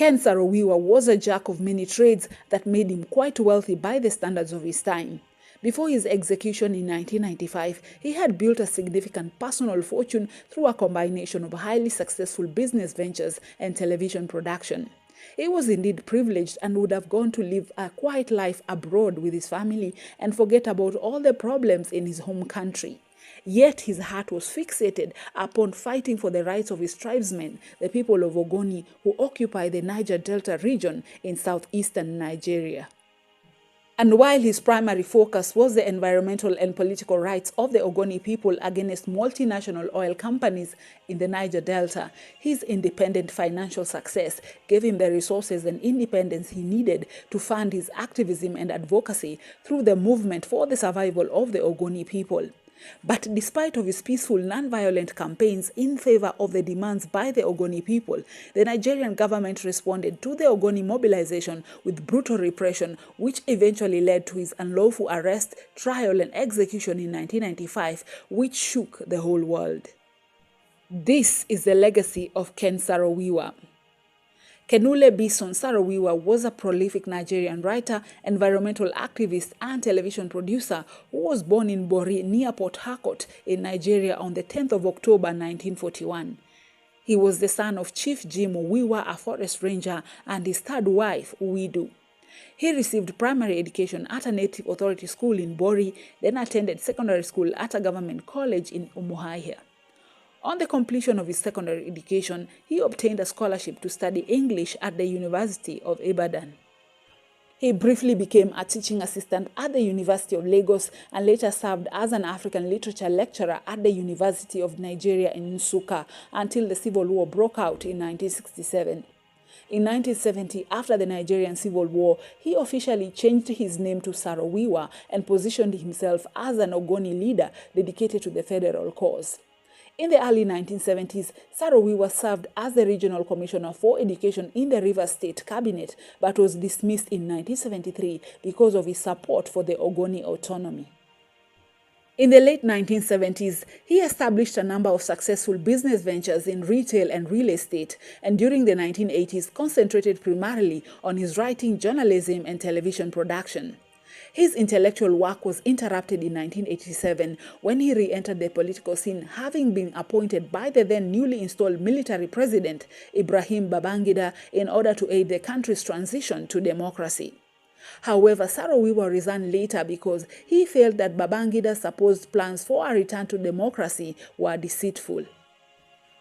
Ken Saro-Wiwa was a jack of many trades that made him quite wealthy by the standards of his time. Before his execution in 1995, he had built a significant personal fortune through a combination of highly successful business ventures and television production. He was indeed privileged and would have gone to live a quiet life abroad with his family and forget about all the problems in his home country. Yet his heart was fixated upon fighting for the rights of his tribesmen, the people of Ogoni, who occupy the Niger Delta region in southeastern Nigeria. And while his primary focus was the environmental and political rights of the Ogoni people against multinational oil companies in the Niger Delta, his independent financial success gave him the resources and independence he needed to fund his activism and advocacy through the movement for the survival of the Ogoni people. But despite of his peaceful, non-violent campaigns in favor of the demands by the Ogoni people, the Nigerian government responded to the Ogoni mobilization with brutal repression, which eventually led to his unlawful arrest, trial, and execution in 1995, which shook the whole world. This is the legacy of Ken Saro-Wiwa. Kenule Bison Saro-Wiwa was a prolific Nigerian writer, environmental activist, and television producer who was born in Bori near Port Harcourt in Nigeria on the 10th of October 1941. He was the son of Chief Jim Wiwa, a forest ranger, and his third wife, Uwidu. He received primary education at a native authority school in Bori, then attended secondary school at a government college in Umuahia. On the completion of his secondary education, he obtained a scholarship to study English at the University of Ibadan. He briefly became a teaching assistant at the University of Lagos and later served as an African literature lecturer at the University of Nigeria in Nsukka until the Civil War broke out in 1967. In 1970, after the Nigerian Civil War, he officially changed his name to Saro-Wiwa and positioned himself as an Ogoni leader dedicated to the federal cause. In the early 1970s, Saro-Wiwa served as the Regional Commissioner for Education in the Rivers State Cabinet, but was dismissed in 1973 because of his support for the Ogoni autonomy. In the late 1970s, he established a number of successful business ventures in retail and real estate, and during the 1980s concentrated primarily on his writing, journalism, and television production. His intellectual work was interrupted in 1987 when he re-entered the political scene, having been appointed by the then newly installed military president, Ibrahim Babangida, in order to aid the country's transition to democracy. However, Saro-Wiwa resigned later because he felt that Babangida's supposed plans for a return to democracy were deceitful.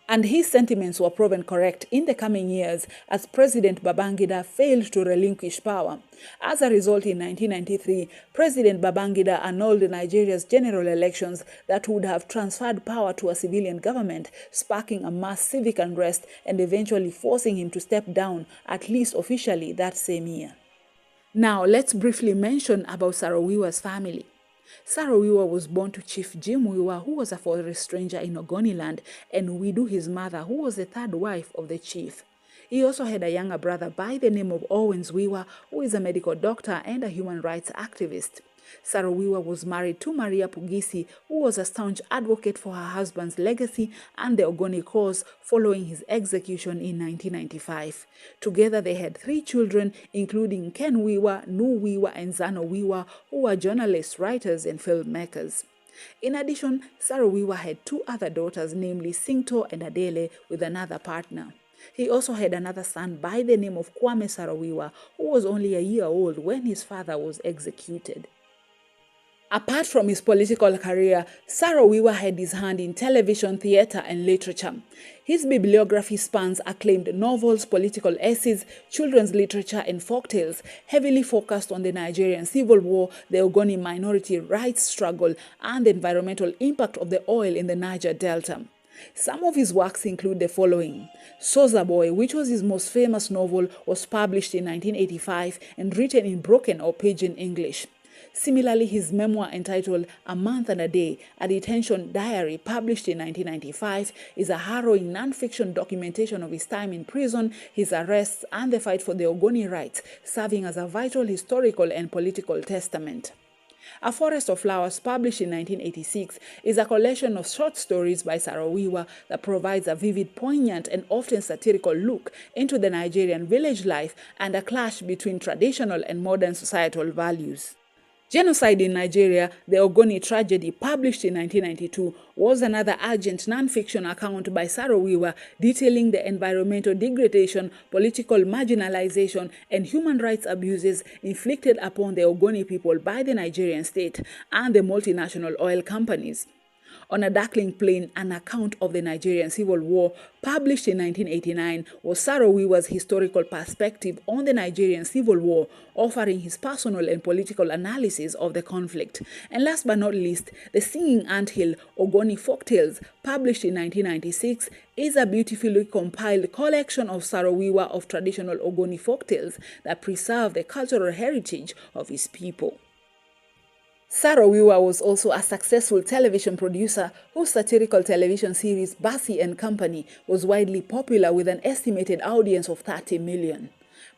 And his sentiments were proven correct in the coming years as President Babangida failed to relinquish power. As a result, in 1993, President Babangida annulled Nigeria's general elections that would have transferred power to a civilian government, sparking a mass civic unrest and eventually forcing him to step down, at least officially, that same year. Now, let's briefly mention about Saro-Wiwa's family. Saro-Wiwa was born to Chief Jim Wiwa, who was a forest ranger in Ogoniland, and Uwidu, his mother, who was the third wife of the chief. He also had a younger brother by the name of Owens Wiwa, who is a medical doctor and a human rights activist. Saro-Wiwa was married to Maria Pugisi, who was a staunch advocate for her husband's legacy and the Ogoni cause following his execution in 1995. Together they had 3 children, including Ken Wiwa, Nu Wiwa, and Zano Wiwa, who were journalists, writers, and filmmakers. In addition, Saro-Wiwa had 2 other daughters, namely Singto and Adele, with another partner. He also had another son by the name of Kwame Saro-Wiwa, who was only a year old when his father was executed. Apart from his political career, Saro-Wiwa had his hand in television, theater, and literature. His bibliography spans acclaimed novels, political essays, children's literature, and folktales, heavily focused on the Nigerian Civil War, the Ogoni minority rights struggle, and the environmental impact of the oil in the Niger Delta. Some of his works include the following. Soza Boy, which was his most famous novel, was published in 1985 and written in broken or pidgin English. Similarly, his memoir entitled A Month and a Day, a Detention Diary, published in 1995, is a harrowing non-fiction documentation of his time in prison, his arrests, and the fight for the Ogoni rights, serving as a vital historical and political testament. A Forest of Flowers, published in 1986, is a collection of short stories by Saro-Wiwa that provides a vivid, poignant, and often satirical look into the Nigerian village life and a clash between traditional and modern societal values. Genocide in Nigeria, the Ogoni Tragedy, published in 1992, was another urgent non-fiction account by Saro-Wiwa detailing the environmental degradation, political marginalization, and human rights abuses inflicted upon the Ogoni people by the Nigerian state and the multinational oil companies. On a Darkling Plain, an account of the Nigerian Civil War, published in 1989, was Saro-Wiwa's historical perspective on the Nigerian Civil War, offering his personal and political analysis of the conflict. And last but not least, The Singing Anthill, Ogoni Folktales, published in 1996, is a beautifully compiled collection of Saro-Wiwa of traditional Ogoni folktales that preserve the cultural heritage of his people. Saro-Wiwa was also a successful television producer whose satirical television series Bassi and Company was widely popular with an estimated audience of 30 million.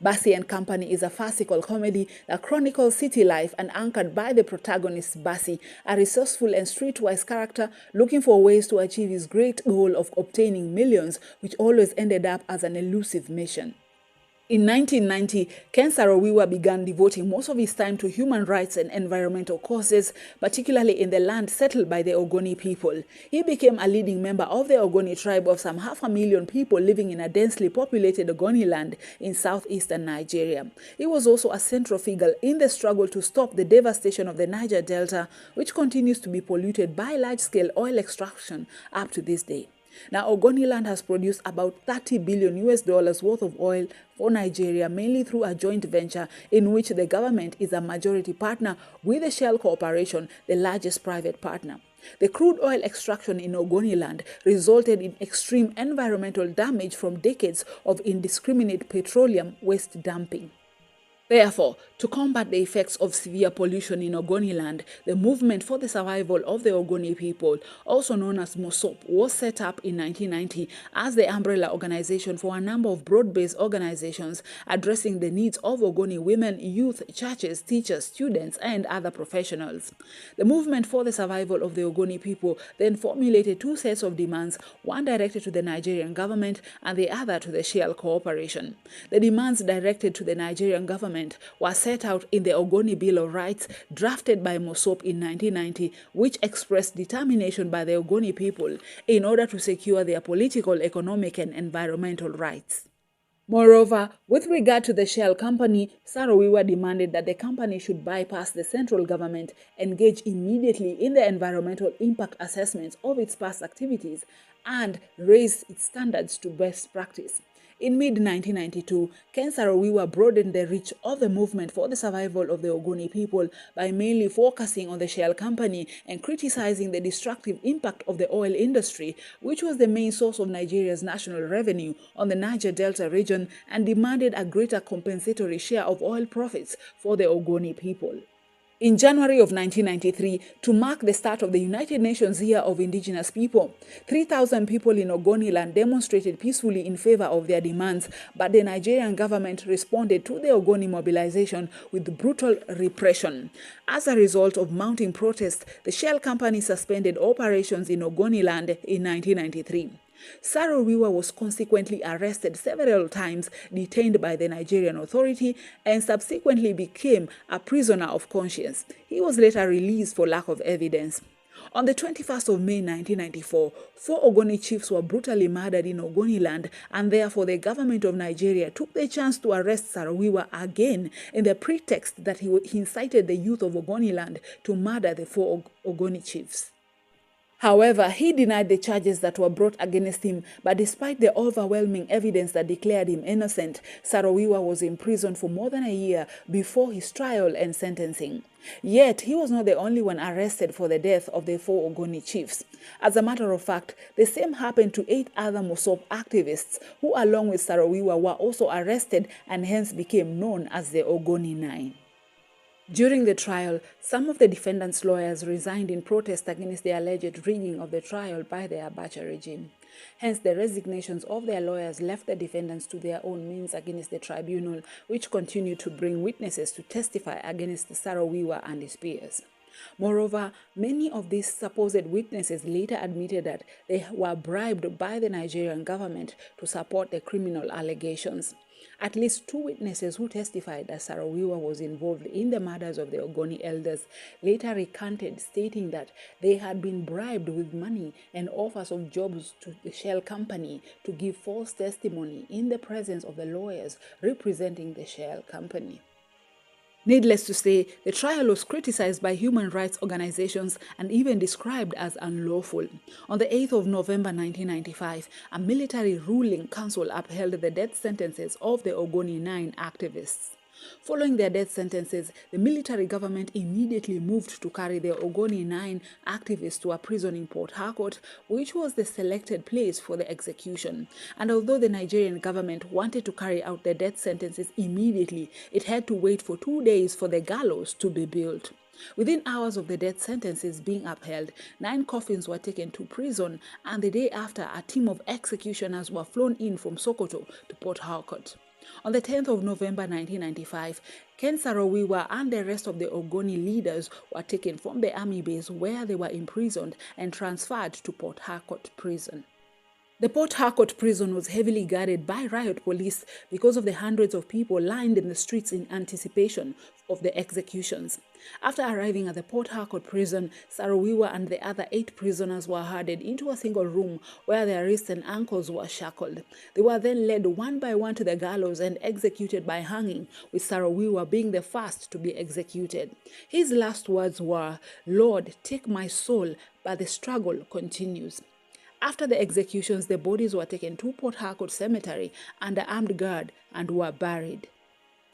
Bassi and Company is a farcical comedy that chronicles city life and anchored by the protagonist Bassi, a resourceful and streetwise character looking for ways to achieve his great goal of obtaining millions, which always ended up as an elusive mission. In 1990, Ken Saro-Wiwa began devoting most of his time to human rights and environmental causes, particularly in the land settled by the Ogoni people. He became a leading member of the Ogoni tribe of some 500,000 people living in a densely populated Ogoni land in southeastern Nigeria. He was also a central figure in the struggle to stop the devastation of the Niger Delta, which continues to be polluted by large-scale oil extraction up to this day. Now, Ogoniland has produced about $30 billion worth of oil for Nigeria, mainly through a joint venture in which the government is a majority partner with the Shell Corporation, the largest private partner. The crude oil extraction in Ogoniland resulted in extreme environmental damage from decades of indiscriminate petroleum waste dumping. Therefore, to combat the effects of severe pollution in Ogoniland, the Movement for the Survival of the Ogoni People, also known as MOSOP, was set up in 1990 as the umbrella organization for a number of broad-based organizations addressing the needs of Ogoni women, youth, churches, teachers, students, and other professionals. The Movement for the Survival of the Ogoni People then formulated two sets of demands, one directed to the Nigerian government and the other to the Shell Corporation. The demands directed to the Nigerian government was set out in the Ogoni Bill of Rights drafted by MOSOP in 1990, which expressed determination by the Ogoni people in order to secure their political, economic, and environmental rights. Moreover, with regard to the Shell company, Saro-Wiwa demanded that the company should bypass the central government, engage immediately in the environmental impact assessments of its past activities, and raise its standards to best practice. In mid-1992, Ken Saro-Wiwa broadened the reach of the Movement for the Survival of the Ogoni People by mainly focusing on the Shell company and criticizing the destructive impact of the oil industry, which was the main source of Nigeria's national revenue on the Niger Delta region, and demanded a greater compensatory share of oil profits for the Ogoni people. In January of 1993, to mark the start of the United Nations Year of Indigenous People, 3,000 people in Ogoniland demonstrated peacefully in favor of their demands, but the Nigerian government responded to the Ogoni mobilization with brutal repression. As a result of mounting protests, the Shell company suspended operations in Ogoniland in 1993. Saro-Wiwa was consequently arrested several times, detained by the Nigerian authority, and subsequently became a prisoner of conscience. He was later released for lack of evidence. On the 21st of May 1994, 4 Ogoni chiefs were brutally murdered in Ogoniland, and therefore the government of Nigeria took the chance to arrest Saro-Wiwa again in the pretext that he incited the youth of Ogoniland to murder the 4 Ogoni chiefs. However, he denied the charges that were brought against him, but despite the overwhelming evidence that declared him innocent, Saro-Wiwa was imprisoned for more than a year before his trial and sentencing. Yet, he was not the only one arrested for the death of the 4 Ogoni chiefs. As a matter of fact, the same happened to 8 other MOSOP activists who, along with Saro-Wiwa, were also arrested and hence became known as the Ogoni 9. During the trial, some of the defendants' lawyers resigned in protest against the alleged rigging of the trial by the Abacha regime. Hence, the resignations of their lawyers left the defendants to their own means against the tribunal, which continued to bring witnesses to testify against Saro-Wiwa and his peers. Moreover, many of these supposed witnesses later admitted that they were bribed by the Nigerian government to support the criminal allegations. At least 2 witnesses who testified that Saro-Wiwa was involved in the murders of the Ogoni elders later recanted, stating that they had been bribed with money and offers of jobs to the shell company to give false testimony in the presence of the lawyers representing the shell company. Needless to say, the trial was criticized by human rights organizations and even described as unlawful. On the 8th of November 1995, a military ruling council upheld the death sentences of the Ogoni 9 activists. Following their death sentences, the military government immediately moved to carry the Ogoni 9 activists to a prison in Port Harcourt, which was the selected place for the execution. And although the Nigerian government wanted to carry out the death sentences immediately, it had to wait for 2 days for the gallows to be built. Within hours of the death sentences being upheld, 9 coffins were taken to prison, and the day after, a team of executioners were flown in from Sokoto to Port Harcourt. On the 10th of November 1995, Ken Saro-Wiwa and the rest of the Ogoni leaders were taken from the army base where they were imprisoned and transferred to Port Harcourt prison. The Port Harcourt prison was heavily guarded by riot police because of the hundreds of people lined in the streets in anticipation of the executions. After arriving at the Port Harcourt prison, Saro-Wiwa and the other 8 prisoners were herded into a single room where their wrists and ankles were shackled. They were then led one by one to the gallows and executed by hanging, with Saro-Wiwa being the first to be executed. His last words were, "Lord, take my soul," but the struggle continues. After the executions, the bodies were taken to Port Harcourt Cemetery under armed guard and were buried.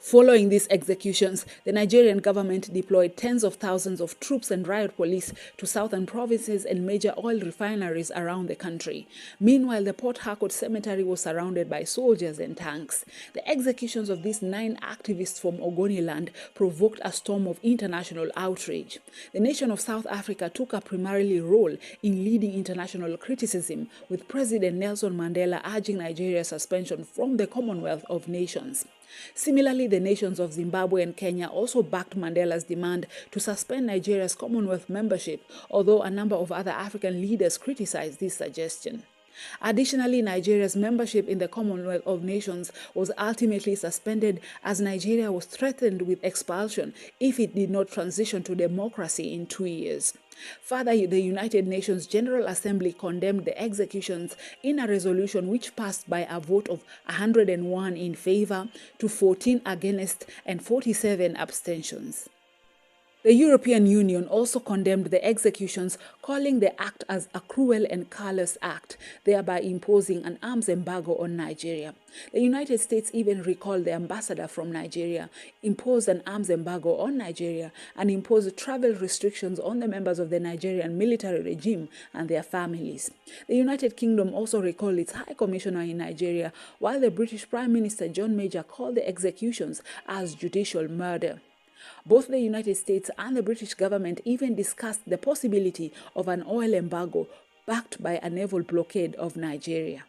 Following these executions, the Nigerian government deployed tens of thousands of troops and riot police to southern provinces and major oil refineries around the country. Meanwhile, the Port Harcourt Cemetery was surrounded by soldiers and tanks. The executions of these 9 activists from Ogoniland provoked a storm of international outrage. The nation of South Africa took a primarily role in leading international criticism, with President Nelson Mandela urging Nigeria's suspension from the Commonwealth of Nations. Similarly, the nations of Zimbabwe and Kenya also backed Mandela's demand to suspend Nigeria's Commonwealth membership, although a number of other African leaders criticized this suggestion. Additionally, Nigeria's membership in the Commonwealth of Nations was ultimately suspended as Nigeria was threatened with expulsion if it did not transition to democracy in 2 years. Further, the United Nations General Assembly condemned the executions in a resolution which passed by a vote of 101 in favor to 14 against and 47 abstentions. The European Union also condemned the executions, calling the act as a cruel and callous act, thereby imposing an arms embargo on Nigeria. The United States even recalled the ambassador from Nigeria, imposed an arms embargo on Nigeria, and imposed travel restrictions on the members of the Nigerian military regime and their families. The United Kingdom also recalled its High Commissioner in Nigeria, while the British Prime Minister John Major called the executions as judicial murder. Both the United States and the British government even discussed the possibility of an oil embargo backed by a naval blockade of Nigeria.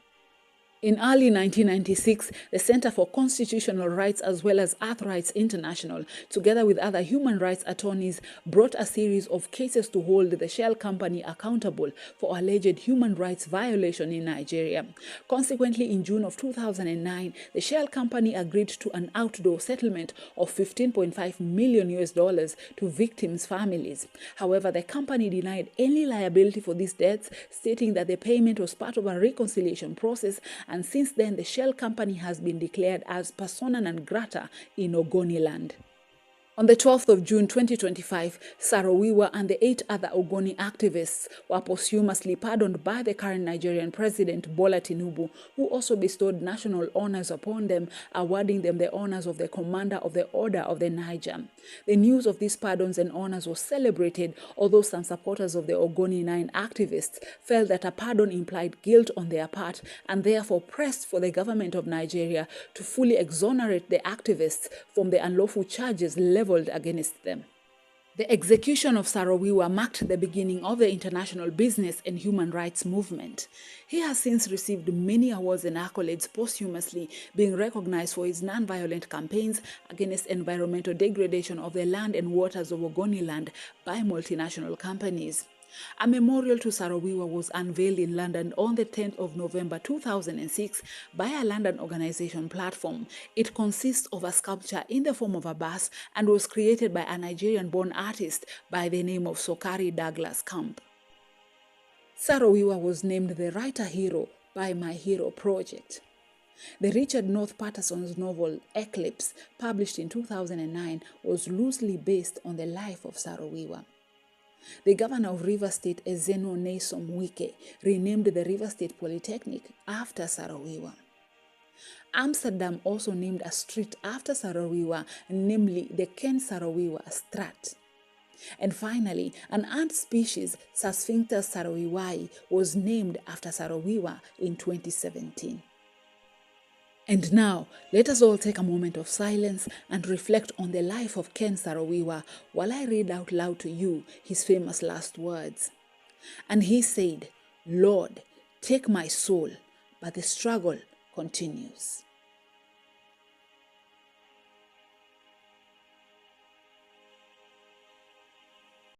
In early 1996, the Center for Constitutional Rights as well as Earth Rights International, together with other human rights attorneys, brought a series of cases to hold the Shell company accountable for alleged human rights violation in Nigeria. Consequently, in June of 2009, the Shell company agreed to an outdoor settlement of $15.5 million to victims' families. However, the company denied any liability for these deaths, stating that the payment was part of a reconciliation process, and since then the Shell company has been declared as persona non grata in Ogoniland. On the 12th of June 2025, Saro-Wiwa and the 8 other Ogoni activists were posthumously pardoned by the current Nigerian President Bola Tinubu, who also bestowed national honors upon them, awarding them the honors of the Commander of the Order of the Niger. The news of these pardons and honors was celebrated, although some supporters of the Ogoni 9 activists felt that a pardon implied guilt on their part and therefore pressed for the government of Nigeria to fully exonerate the activists from the unlawful charges leveled against them. The execution of Saro-Wiwa marked the beginning of the international business and human rights movement. He has since received many awards and accolades posthumously, being recognized for his non-violent campaigns against environmental degradation of the land and waters of Ogoniland by multinational companies. A memorial to Saro-Wiwa was unveiled in London on the 10th of November 2006 by a London organization platform. It consists of a sculpture in the form of a bus and was created by a Nigerian-born artist by the name of Sokari Douglas Camp. Saro-Wiwa was named the writer hero by My Hero Project. The Richard North Patterson's novel Eclipse, published in 2009, was loosely based on the life of Saro-Wiwa. The governor of Rivers State, Ezeno Nyesom Wike, renamed the Rivers State Polytechnic after Saro-Wiwa. Amsterdam also named a street after Saro-Wiwa, namely the Ken Saro-Wiwa Straat. And finally, an ant species, Sasphincter sarowiwai, was named after Saro-Wiwa in 2017. And now, let us all take a moment of silence and reflect on the life of Ken Saro-Wiwa while I read out loud to you his famous last words. And he said, "Lord, take my soul, but the struggle continues."